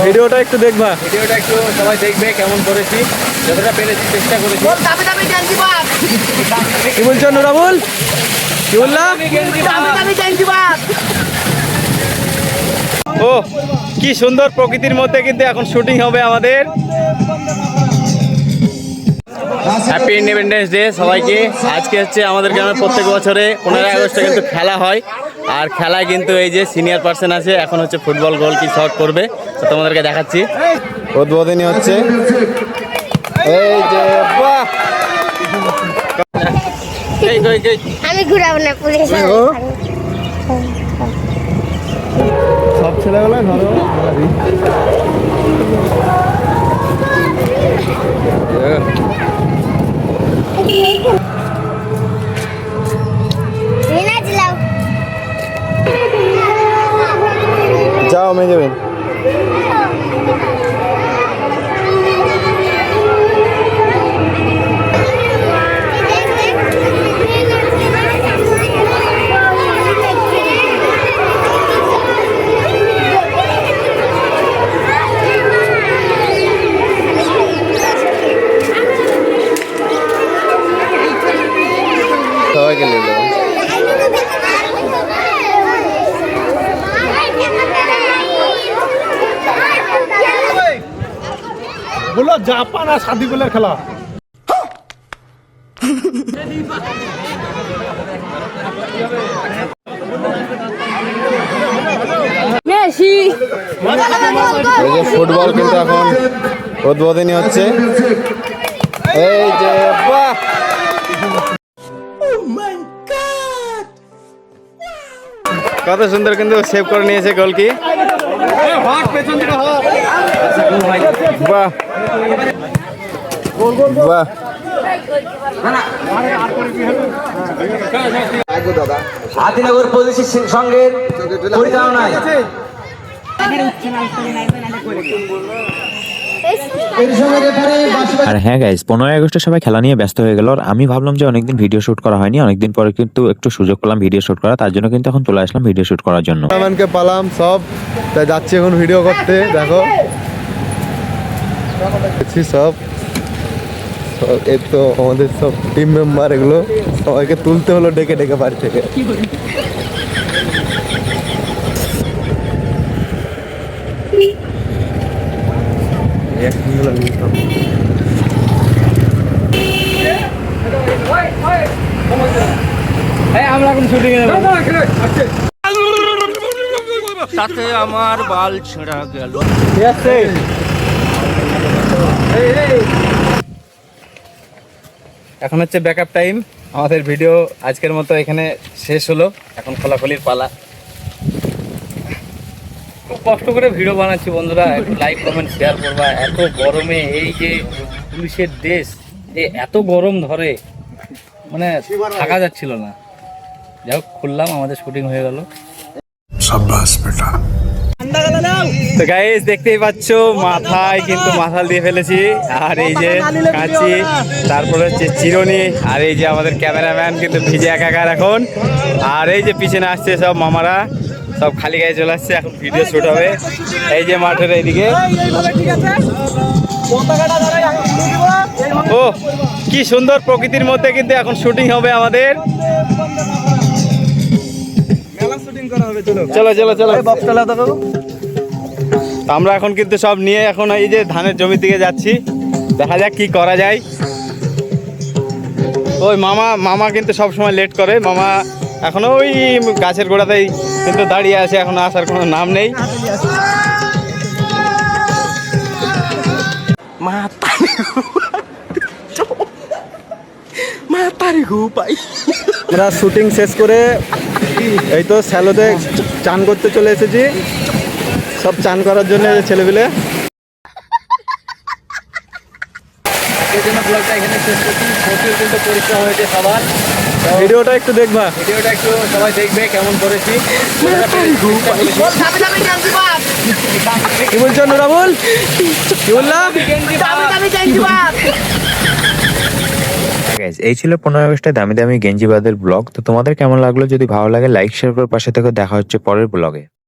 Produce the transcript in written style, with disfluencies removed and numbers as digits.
ভিডিওটা একটু দেখবা, ভিডিওটা একটু সবাই দেখবে কেমন করেছি, যতটা পেরেছি চেষ্টা করেছি। কি বলছো নুরাবুল? কি বললাম? ও কি সুন্দর প্রকৃতির মধ্যে কিন্তু এখন শুটিং হবে আমাদের। হ্যাপি ইন্ডিপেন্ডেন্স ডে সবাইকে। আজকে হচ্ছে আমাদের গ্রামে প্রত্যেক বছরে 15 আগস্টে কিন্তু খেলা হয়, আর খেলায় কিন্তু এই যে সিনিয়র পার্সন আছে, এখন হচ্ছে ফুটবল গোল কি শট করবে, তো তোমাদেরকে দেখাচ্ছি। উদ্বোধনী হচ্ছে, এই যে বাহ, আমি ঘুরাবো না পুলিশ। সব ছেলেগুলো ধরো যাও মেয়ে যাবেন। সবাইকে নিয়ে যাবো। বলো জাপান আর শাদিকুলের খেলা। ফুটবল কিন্তু এখন উদ্বোধনী হচ্ছে, এই যে বাহ, কত সুন্দর কিন্তু সেভ করে নিয়েছে গোল কি, বাহ বাহ। আদিনগর পুলিশের সঙ্গে পরিচালনায় আর হ্যাঁ গাইস, 15 আগস্টে সবাই খেলা নিয়ে ব্যস্ত হয়ে গেল। আর আমি ভাবলাম যে অনেকদিন ভিডিও শুট করা হয়নি, অনেকদিন পরে কিন্তু একটু সুযোগ পেলাম ভিডিও শুট করা, তার জন্য কিন্তু এখন চলে আসলাম ভিডিও শুট করার জন্য। ক্যামেরাম্যানকে পালাম সব, তাই যাচ্ছি এখন ভিডিও করতে। দেখো সব এই তো আমাদের সব টিম মেম্বার, এগুলো সবাইকে তুলতে হলো ডেকে ডেকে বাড়ি থেকে। আমরা এখন শুটিং এ তাতে আমার বাল ছেঁড়া গেল। ঠিক আছে, এখন হচ্ছে ব্যাকআপ টাইম। আমাদের ভিডিও আজকের মতো এখানে শেষ হলো, এখন খোলাখুলির পালা। খুব কষ্ট করে ভিডিও বানাচ্ছি বন্ধুরা, একটু লাইক কমেন্ট শেয়ার করবা। এত গরমে এই যে পুলিশের দেশ, যে এত গরম ধরে, মানে থাকা যাচ্ছিল না। যাই হোক খুললাম, আমাদের শুটিং হয়ে গেল। তো গাইস দেখতেই পাচ্ছ, মাথায় কিন্তু মাথাল দিয়ে ফেলেছি, আর এই যে কাঁচি, তারপরে হচ্ছে চিরুনি, আর এই যে আমাদের ক্যামেরাম্যান কিন্তু ভিজে একাকার এখন। আর এই যে পিছনে আসছে সব মামারা, সব খালি গায়ে চলে আসছে, এখন ভিডিও শুট হবে এই যে মাঠের এইদিকে। ও কি সুন্দর প্রকৃতির মধ্যে কিন্তু এখন শুটিং হবে আমাদের। চলো চলো চলো, আমরা এখন কিন্তু সব নিয়ে এখন এই যে ধানের জমির দিকে যাচ্ছি, দেখা যাক কি করা যায়। ওই মামা কিন্তু সব সময় লেট করে, মামা এখনো ওই গাছের গোড়াতেই কিন্তু দাঁড়িয়ে আছে, এখনো আসার কোনো নাম নেই। আমরা শুটিং শেষ করে এই তো স্যালোতে চান করতে চলে এসেছি, সব চান করার জন্য ছেলেপিলে। ভিডিওটা একটু দেখবা, ভিডিওটা একটু সবাই দেখবে কেমন করেছি। কি বলছো নুরাবুল? কি বললাম? এই ছিল 15 আগস্টে দামি দামি গেঞ্জিবাদের ব্লগ। তো তোমাদের কেমন লাগলো? যদি ভালো লাগে লাইক শেয়ার করে পাশে থেকে দেখা হচ্ছে পরের ব্লগে।